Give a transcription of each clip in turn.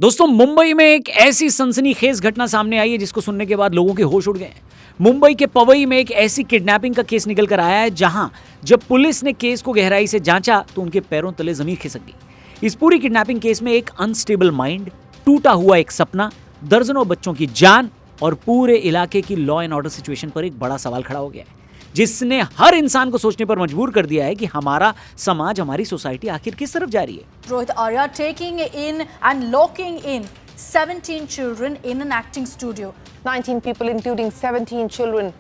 दोस्तों मुंबई में एक ऐसी सनसनीखेज घटना सामने आई है जिसको सुनने के बाद लोगों के होश उड़ गए हैं। मुंबई के पवई में एक ऐसी किडनैपिंग का केस निकल कर आया है जहां जब पुलिस ने केस को गहराई से जांचा तो उनके पैरों तले जमीन खिसक गई। इस पूरी किडनैपिंग केस में एक अनस्टेबल माइंड, टूटा हुआ एक सपना, दर्जनों बच्चों की जान और पूरे इलाके की लॉ एंड ऑर्डर सिचुएशन पर एक बड़ा सवाल खड़ा हो गया है, जिसने हर इंसान को सोचने पर मजबूर कर दिया है कि हमारा समाज, हमारी सोसाइटी आखिर किस तरफ जा रही है। Rohit Arya taking in and locking in 17 children in an acting studio. 19 people, including 17 children,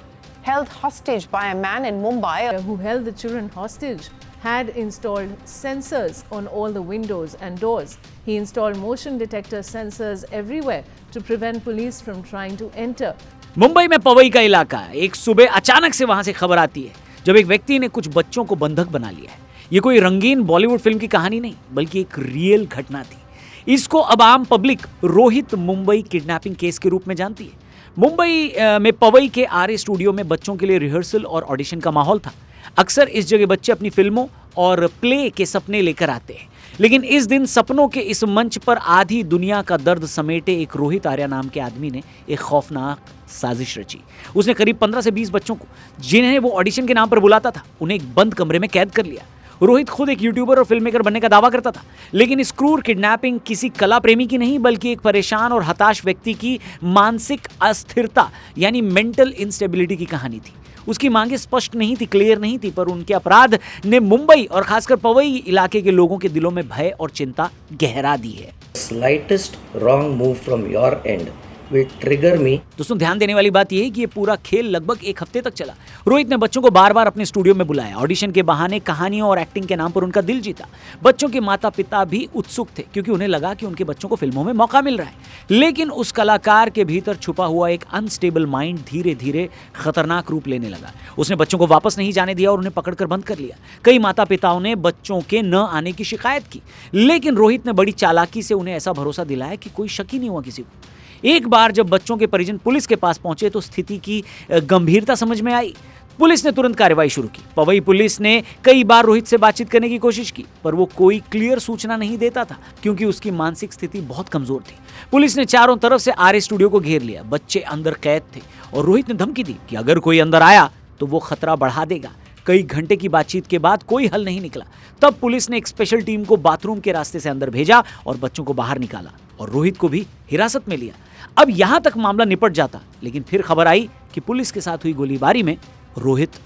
held hostage by a man in Mumbai. Who held the children hostage had installed sensors on all the windows and doors. He installed motion detector sensors everywhere to prevent police from trying to enter. Mumbai में पवई का इलाका, एक सुबह अचानक से वहां से खबर आती है जब एक व्यक्ति ने कुछ बच्चों को बंधक बना लिया है। ये कोई रंगीन बॉलीवुड फिल्म की कहानी नहीं, बल्कि एक रियल घटना थी। इसको अब आम public Rohit Mumbai kidnapping case के रूप में जानती है। मुंबई में पवई के आरए स्टूडियो में बच्चों के लिए रिहर्सल और ऑडिशन का माहौल था। अक्सर इस जगह बच्चे अपनी फिल्मों और प्ले के सपने लेकर आते हैं, लेकिन इस दिन सपनों के इस मंच पर आधी दुनिया का दर्द समेटे एक रोहित आर्या नाम के आदमी ने एक खौफनाक साजिश रची। उसने करीब 15 से 20 बच्चों को, जिन्हें वो ऑडिशन के नाम पर बुलाता था, उन्हें एक बंद कमरे में कैद कर लिया। रोहित खुद एक यूट्यूबर और फिल्म मेकर बनने का दावा करता था, लेकिन इस क्रूर किडनैपिंग किसी कला प्रेमी की नहीं, बल्कि एक परेशान और हताश व्यक्ति की मानसिक अस्थिरता यानी मेंटल इंस्टेबिलिटी की कहानी थी। उसकी मांगे स्पष्ट नहीं थी, क्लियर नहीं थी, पर उनके अपराध ने मुंबई और खासकर पवई इलाके के लोगों के दिलों में भय और चिंता गहरा दी है। Slightest wrong move from your end will trigger me. दोस्तों ध्यान देने वाली बात यह है कि ये पूरा खेल लगभग एक हफ्ते तक चला। रोहित ने बच्चों को बार बार अपने स्टूडियो में बुलाया, ऑडिशन के बहाने कहानियों और एक्टिंग के नाम पर उनका दिल जीता। बच्चों के माता पिता भी उत्सुक थे, क्योंकि उन्हें लगा कि उनके बच्चों को फिल्मों में मौका मिल रहा है। लेकिन उस कलाकार के भीतर छुपा हुआ एक अनस्टेबल माइंड धीरे धीरे खतरनाक रूप लेने लगा। उसने बच्चों को वापस नहीं जाने दिया और उन्हें पकड़कर बंद कर लिया। कई माता पिताओं ने बच्चों के न आने की शिकायत की, लेकिन रोहित ने बड़ी चालाकी से उन्हें ऐसा भरोसा दिलाया कि कोई शक ही नहीं हुआ किसी को। एक बार जब बच्चों के परिजन पुलिस के पास पहुंचे तो स्थिति की गंभीरता समझ में आई। पुलिस ने तुरंत कार्रवाई शुरू की। पवई पुलिस ने कई बार रोहित से बातचीत करने की कोशिश की, पर वो कोई क्लियर सूचना नहीं देता था, क्योंकि उसकी मानसिक स्थिति बहुत कमजोर थी। पुलिस ने चारों तरफ से आरए स्टूडियो को घेर लिया। बच्चे अंदर कैद थे और रोहित ने धमकी दी कि अगर कोई अंदर आया तो वो खतरा बढ़ा देगा। कई घंटे की बातचीत के बाद कोई हल नहीं निकला। तब पुलिस ने एक स्पेशल टीम को बाथरूम के रास्ते से अंदर भेजा और बच्चों को बाहर निकाला और रोहित को भी हिरासत में लिया। अब यहां तक मामला निपट जाता, लेकिन फिर खबर आई कि पुलिस के साथ हुई गोलीबारी में रोहित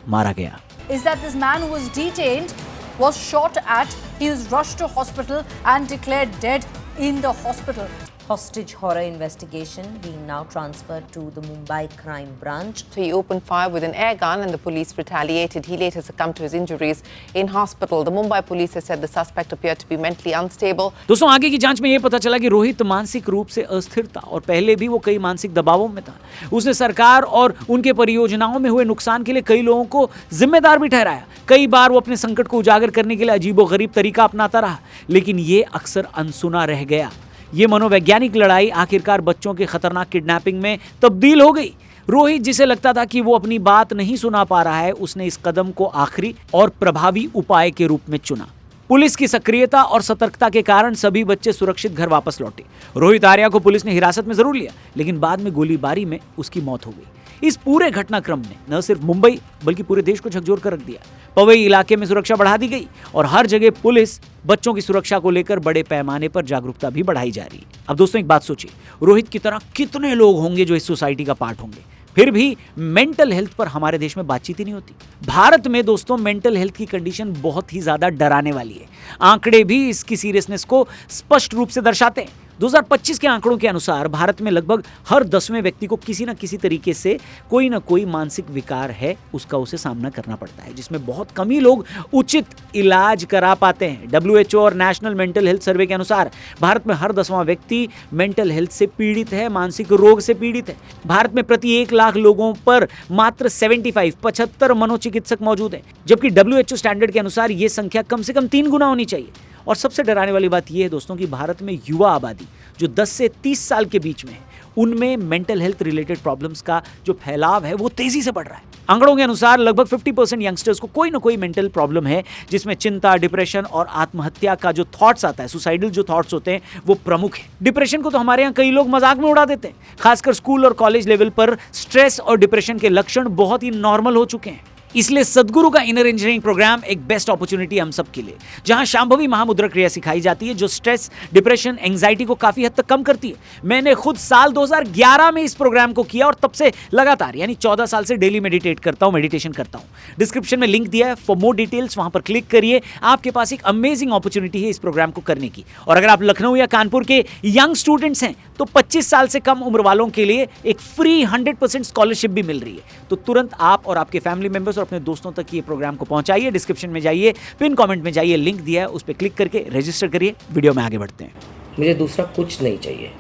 मारा गया। Is that this man who was detained was shot at, he was rushed to hospital and declared dead in the hospital. Hostage horror investigation being now transferred to the Mumbai crime branch. So he opened fire with an air gun and the police retaliated. He later succumbed to his injuries in hospital. The Mumbai police has said the suspect appeared to be mentally unstable. दोस्तों आगे की जांच में यह पता चला कि रोहित मानसिक रूप से अस्थिर था और पहले भी वो कई मानसिक दबावों में था। उसने सरकार और उनके परियोजनाओं में हुए नुकसान के लिए कई लोगों को जिम्मेदार भी ठहराया। कई बार वो अपने संकट को उजागर करने के लिए अजीबोगरीब तरीका अपनाता रहा, लेकिन ये अक्सर अनसुना रह गया। ये मनोवैज्ञानिक लड़ाई आखिरकार बच्चों के खतरनाक किडनैपिंग में तब्दील हो गई। रोहित, जिसे लगता था कि वो अपनी बात नहीं सुना पा रहा है, उसने इस कदम को आखिरी और प्रभावी उपाय के रूप में चुना। पुलिस की सक्रियता और सतर्कता के कारण सभी बच्चे सुरक्षित घर वापस लौटे। रोहित आर्या को पुलिस ने हिरासत में जरूर लिया, लेकिन बाद में गोलीबारी में उसकी मौत हो गई। इस पूरे घटनाक्रम ने न सिर्फ मुंबई बल्कि पूरे देश को झकझोर कर रख दिया। पवई इलाके में सुरक्षा बढ़ा दी गई और हर जगह पुलिस बच्चों की सुरक्षा को लेकर बड़े पैमाने पर जागरूकता भी बढ़ाई जा रही है। अब दोस्तों एक बात सोचिए, रोहित की तरह कितने लोग होंगे जो इस सोसाइटी का पार्ट होंगे, फिर भी मेंटल हेल्थ पर हमारे देश में बातचीत ही नहीं होती। भारत में दोस्तों मेंटल हेल्थ की कंडीशन बहुत ही ज्यादा डराने वाली है। आंकड़े भी इसकी सीरियसनेस को स्पष्ट रूप से दर्शाते हैं। 2025 के आंकड़ों के अनुसार भारत में लगभग हर 10वें व्यक्ति को किसी न किसी तरीके से कोई ना कोई मानसिक विकार है, उसका उसे सामना करना पड़ता है, जिसमें बहुत कम ही लोग उचित इलाज करा पाते हैं। WHO और नेशनल मेंटल हेल्थ सर्वे के अनुसार भारत में हर 10वां व्यक्ति मेंटल हेल्थ से पीड़ित है, मानसिक रोग से पीड़ित है। भारत में प्रति 1 लाख लोगों पर मात्र 75 मनोचिकित्सक मौजूद हैं, जबकि WHO स्टैंडर्ड के अनुसार यह संख्या कम से कम 3 गुना होनी चाहिए। और सबसे डराने वाली बात यह है दोस्तों कि भारत में युवा आबादी जो 10 से 30 साल के बीच में है, उनमें मेंटल हेल्थ रिलेटेड प्रॉब्लम्स का जो फैलाव है वो तेजी से बढ़ रहा है। आंकड़ों के अनुसार लगभग 50% यंगस्टर्स को कोई ना कोई मेंटल प्रॉब्लम है, जिसमें चिंता, डिप्रेशन और आत्महत्या का जो थॉट्स आता है, सुसाइडल जो थॉट्स होते हैं, वो प्रमुख है। डिप्रेशन को तो हमारे यहाँ कई लोग मजाक में उड़ा देते हैं। खासकर स्कूल और कॉलेज लेवल पर स्ट्रेस और डिप्रेशन के लक्षण बहुत ही नॉर्मल हो चुके हैं। इसलिए सदगुरु का इनर इंजीनियरिंग प्रोग्राम एक बेस्ट अपॉर्चुनिटी हम सब के लिए, जहां शांभवी महामुद्रा क्रिया सिखाई जाती है, जो स्ट्रेस, डिप्रेशन, एंजाइटी को काफी हद तक कम करती है। मैंने खुद साल 2011 में इस प्रोग्राम को किया और तब से लगातार यानी 14 साल से डेली मेडिटेट करता हूं, मेडिटेशन करता हूं। डिस्क्रिप्शन में लिंक दिया है, फॉर मोर डिटेल्स वहां पर क्लिक करिए। आपके पास एक अमेजिंग अपॉर्चुनिटी है इस प्रोग्राम को करने की। और अगर आप लखनऊ या कानपुर के यंग स्टूडेंट्स हैं तो 25 साल से कम उम्र वालों के लिए एक फ्री 100% स्कॉलरशिप भी मिल रही है। तो तुरंत आप और आपके फैमिली मेंबर्स और अपने दोस्तों तक ये प्रोग्राम को पहुंचाइए। डिस्क्रिप्शन में जाइए, पिन कमेंट में जाइए, लिंक दिया है, उस पर क्लिक करके रजिस्टर करिए। वीडियो में आगे बढ़ते हैं। मुझे दूसरा कुछ नहीं चाहिए,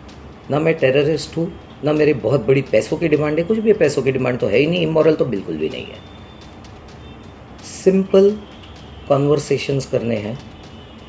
ना मैं टेररिस्ट हूँ, ना मेरी बहुत बड़ी पैसों की डिमांड है। कुछ भी पैसों की डिमांड तो है ही नहीं, इमोरल तो बिल्कुल भी नहीं है। सिंपल कॉन्वर्सेशंस करने हैं,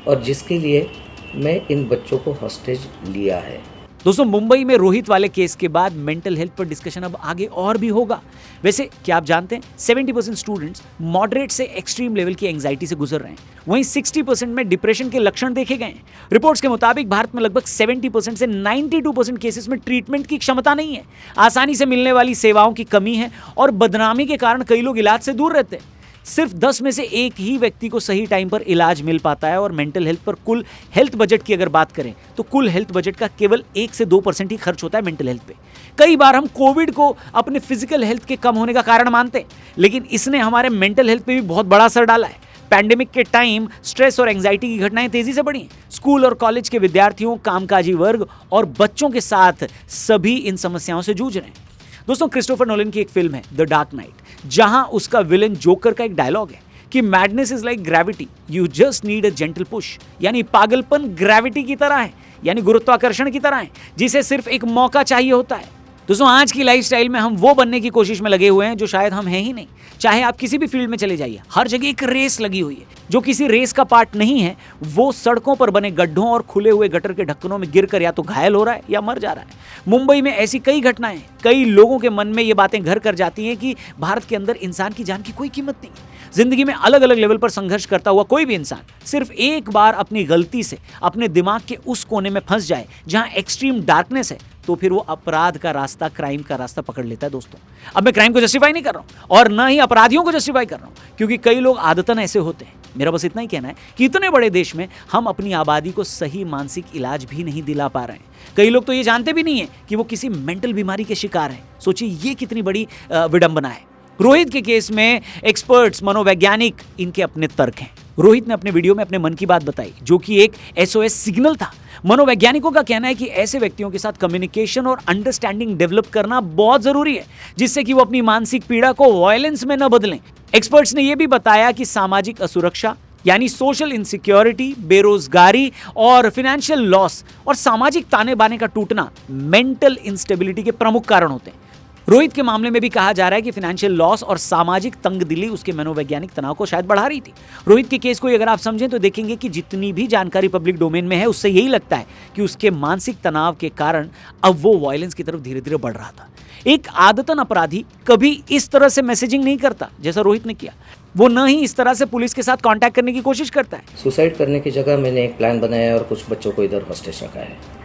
और जिसके लिए मैं इन बच्चों को हॉस्टेज लिया है। दोस्तों, मुंबई में रोहित वाले केस के बाद मेंटल हेल्थ पर डिस्कशन अब आगे और भी होगा। वैसे क्या आप जानते हैं 70% स्टूडेंट्स मॉडरेट से एक्सट्रीम लेवल की एंजाइटी से गुजर रहे हैं, वहीं 60% में डिप्रेशन के लक्षण देखे गए हैं। रिपोर्ट्स के मुताबिक भारत में लगभग 70% से 92% केसेस में ट्रीटमेंट की क्षमता नहीं है, आसानी से मिलने वाली सेवाओं की कमी है और बदनामी के कारण कई लोग इलाज से दूर रहते हैं। सिर्फ 10 में से एक ही व्यक्ति को सही टाइम पर इलाज मिल पाता है। और मेंटल हेल्थ पर कुल हेल्थ बजट की अगर बात करें तो कुल हेल्थ बजट का केवल 1 से 2% ही खर्च होता है मेंटल हेल्थ पे। कई बार हम कोविड को अपने फिजिकल हेल्थ के कम होने का कारण मानते हैं, लेकिन इसने हमारे मेंटल हेल्थ पे भी बहुत बड़ा असर डाला है। पैंडेमिक के टाइम स्ट्रेस और एंजाइटी की घटनाएं तेजी से बढ़ी। स्कूल और कॉलेज के विद्यार्थियों, कामकाजी वर्ग और बच्चों के साथ सभी इन समस्याओं से जूझ रहे हैं। दोस्तों, क्रिस्टोफर नोलन की एक फिल्म है द डार्क नाइट, जहां उसका विलन जोकर का एक डायलॉग है कि madness is like gravity, you just need a gentle push. यानी पागलपन ग्रेविटी की तरह है, यानी गुरुत्वाकर्षण की तरह है, जिसे सिर्फ एक मौका चाहिए होता है। दोस्तों, आज की लाइफस्टाइल में हम वो बनने की कोशिश में लगे हुए हैं जो शायद हम हैं ही नहीं। चाहे आप किसी भी फील्ड में चले जाइए, हर जगह एक रेस लगी हुई है। जो किसी रेस का पार्ट नहीं है, वो सड़कों पर बने गड्ढों और खुले हुए गटर के ढक्कनों में गिरकर या तो घायल हो रहा है या मर जा रहा है। मुंबई में ऐसी कई घटनाएं, कई लोगों के मन में ये बातें घर कर जाती हैं कि भारत के अंदर इंसान की जान की कोई कीमत नहीं। जिंदगी में अलग अलग लेवल पर संघर्ष करता हुआ कोई भी इंसान सिर्फ एक बार अपनी गलती से अपने दिमाग के उस कोने में फंस जाए जहां एक्सट्रीम डार्कनेस है, तो फिर वो अपराध का रास्ता, क्राइम का रास्ता पकड़ लेता है। दोस्तों, अब मैं क्राइम को जस्टिफाई नहीं कर रहा हूं और ना ही अपराधियों को जस्टिफाई कर रहा हूं, क्योंकि कई लोग आदतन ऐसे होते हैं। मेरा बस इतना ही कहना है कि इतने बड़े देश में हम अपनी आबादी को सही मानसिक इलाज भी नहीं दिला पा रहे हैं। कई लोग तो ये जानते भी नहीं है कि वो किसी मेंटल बीमारी के शिकार हैं। सोचिए ये कितनी बड़ी विडंबना है। रोहित के केस में एक्सपर्ट्स, मनोवैज्ञानिक, इनके अपने तर्क हैं। रोहित ने अपने वीडियो में अपने मन की बात बताई, जो कि एक SOS सिग्नल था। मनोवैज्ञानिकों का कहना है कि ऐसे व्यक्तियों के साथ कम्युनिकेशन और अंडरस्टैंडिंग डेवलप करना बहुत जरूरी है, जिससे कि वो अपनी मानसिक पीड़ा को वायलेंस में न बदलें। एक्सपर्ट्स ने यह भी बताया कि सामाजिक असुरक्षा यानी सोशल इनसिक्योरिटी, बेरोजगारी और फाइनेंशियल लॉस और सामाजिक ताने बाने का टूटना मेंटल इंस्टेबिलिटी के प्रमुख कारण होते हैं। रोहित के मामले में भी कहा जा रहा है कि फाइनेंशियल लॉस और सामाजिक तंगदिली उसके मनोवैज्ञानिक तनाव को शायद बढ़ा रही थी। रोहित के केस को अगर आप समझें तो देखेंगे कि जितनी भी जानकारी पब्लिक डोमेन में है, उससे यही लगता है कि उसके मानसिक तनाव के कारण अब वो वायलेंस की तरफ धीरे धीरे बढ़ रहा था। एक आदतन अपराधी कभी इस तरह से मैसेजिंग नहीं करता जैसा रोहित ने किया। वो न ही इस तरह से पुलिस के साथ कांटेक्ट करने की कोशिश करता है। सुसाइड करने की जगह मैंने एक प्लान बनाया और कुछ बच्चों को इधर हॉस्टेज रखा है।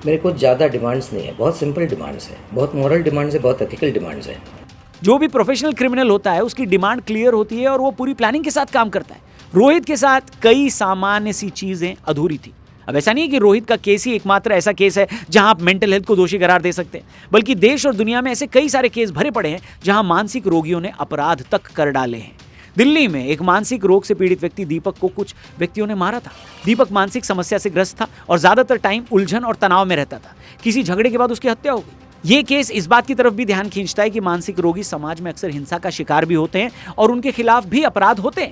मेरे को ज़्यादा डिमांड्स नहीं है, बहुत सिंपल डिमांड्स है, बहुत मॉरल डिमांड्स है, बहुत एथिकल डिमांड्स है। जो भी प्रोफेशनल क्रिमिनल होता है उसकी डिमांड क्लियर होती है और वो पूरी प्लानिंग के साथ काम करता है। रोहित के साथ कई सामान्य सी चीजें अधूरी थी। अब ऐसा नहीं है कि रोहित का केस ही एकमात्र ऐसा केस है जहां आप मेंटल हेल्थ को दोषी करार दे सकते हैं, बल्कि देश और दुनिया में ऐसे कई सारे केस भरे पड़े हैं जहां मानसिक रोगियों ने अपराध तक कर डाले हैं। दिल्ली में एक मानसिक रोग से पीड़ित व्यक्ति दीपक को कुछ व्यक्तियों ने मारा था। दीपक मानसिक समस्या से ग्रस्त था और ज्यादातर टाइम उलझन और तनाव में रहता था। किसी झगड़े के बाद उसकी हत्या हो गई। ये केस इस बात की तरफ भी ध्यान खींचता है कि मानसिक रोगी समाज में अक्सर हिंसा का शिकार भी होते हैं और उनके खिलाफ भी अपराध होते हैं।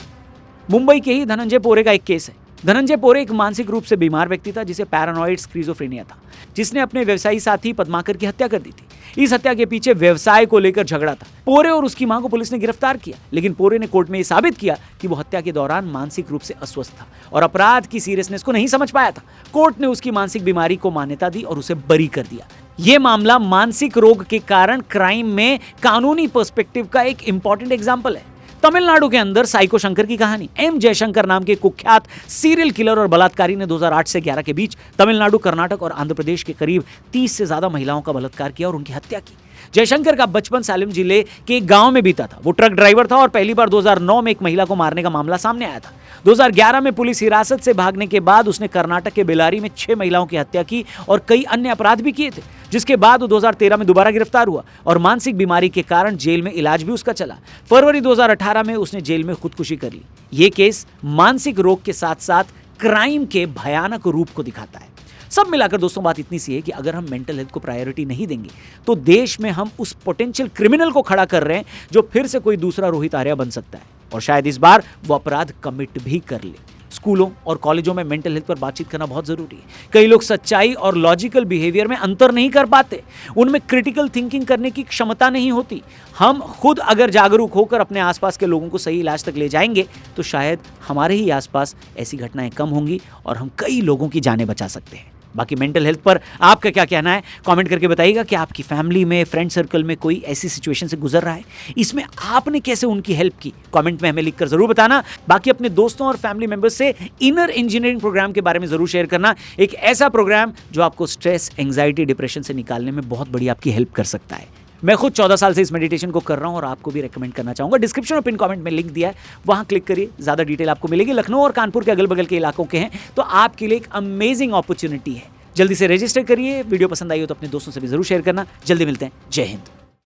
मुंबई के ही धनंजय पोरे का एक केस है। धनंजय पोरे एक मानसिक रूप से बीमार व्यक्ति था जिसे पैरानॉइड स्किज़ोफ्रेनिया था, जिसने अपने व्यवसायी साथी पद्माकर की हत्या कर दी थी। इस हत्या के पीछे व्यवसाय को लेकर झगड़ा था। पोरे और उसकी मां को पुलिस ने गिरफ्तार किया, लेकिन पोरे ने कोर्ट में यह साबित किया कि वो हत्या के दौरान मानसिक रूप से अस्वस्थ था और अपराध की सीरियसनेस को नहीं समझ पाया था। कोर्ट ने उसकी मानसिक बीमारी को मान्यता दी और उसे बरी कर दिया। यह मामला मानसिक रोग के कारण क्राइम में कानूनी पर्सपेक्टिव का एक इंपॉर्टेंट एग्जाम्पल है। तमिलनाडु के अंदर साइको शंकर की कहानी। एम जयशंकर नाम के कुख्यात सीरियल किलर और बलात्कारी ने 2008 से 11 के बीच तमिलनाडु, कर्नाटक और आंध्र प्रदेश के करीब 30 से ज्यादा महिलाओं का बलात्कार किया और उनकी हत्या की। जयशंकर का बचपन सालेम जिले के एक गांव में बीता था। वो ट्रक ड्राइवर था और पहली बार 2009 में एक महिला को मारने का मामला सामने आया था। 2011 में पुलिस हिरासत से भागने के बाद उसने कर्नाटक के बेलारी में 6 महिलाओं की हत्या की और कई अन्य अपराध भी किए थे, जिसके बाद वो 2013 में दोबारा गिरफ्तार हुआ और मानसिक बीमारी के कारण जेल में इलाज भी उसका चला। फरवरी 2018 में उसने जेल में खुदकुशी कर ली। ये केस मानसिक रोग के साथ साथ क्राइम के भयानक रूप को दिखाता है। सब मिलाकर दोस्तों बात इतनी सी है कि अगर हम मेंटल हेल्थ को प्रायोरिटी नहीं देंगे तो देश में हम उस पोटेंशियल क्रिमिनल को खड़ा कर रहे हैं जो फिर से कोई दूसरा रोहित आर्या बन सकता है और शायद इस बार वो अपराध कमिट भी कर ले। स्कूलों और कॉलेजों में मेंटल हेल्थ पर बातचीत करना बहुत जरूरी है। कई लोग सच्चाई और लॉजिकल बिहेवियर में अंतर नहीं कर पाते, उनमें क्रिटिकल थिंकिंग करने की क्षमता नहीं होती। हम खुद अगर जागरूक होकर अपने आसपास के लोगों को सही इलाज तक ले जाएंगे तो शायद हमारे ही आसपास ऐसी घटनाएं कम होंगी और हम कई लोगों की जानें बचा सकते हैं। बाकी मेंटल हेल्थ पर आपका क्या कहना है, कमेंट करके बताइएगा कि आपकी फैमिली में, फ्रेंड सर्कल में कोई ऐसी सिचुएशन से गुजर रहा है, इसमें आपने कैसे उनकी हेल्प की, कमेंट में हमें लिखकर जरूर बताना। बाकी अपने दोस्तों और फैमिली मेंबर्स से इनर इंजीनियरिंग प्रोग्राम के बारे में जरूर शेयर करना। एक ऐसा प्रोग्राम जो आपको स्ट्रेस, एंग्जाइटी, डिप्रेशन से निकालने में बहुत बड़ी आपकी हेल्प कर सकता है। मैं खुद 14 साल से इस मेडिटेशन को कर रहा हूं और आपको भी रेकमेंड करना चाहूंगा। डिस्क्रिप्शन और पिन कमेंट में लिंक दिया है, वहां क्लिक करिए, ज्यादा डिटेल आपको मिलेगी। लखनऊ और कानपुर के अगल बगल के इलाकों के हैं तो आपके लिए एक अमेजिंग अपॉर्चुनिटी है। जल्दी से रजिस्टर करिए। वीडियो पसंद आई हो तो अपने दोस्तों से भी जरूर शेयर करना। जल्दी मिलते हैं। जय हिंद।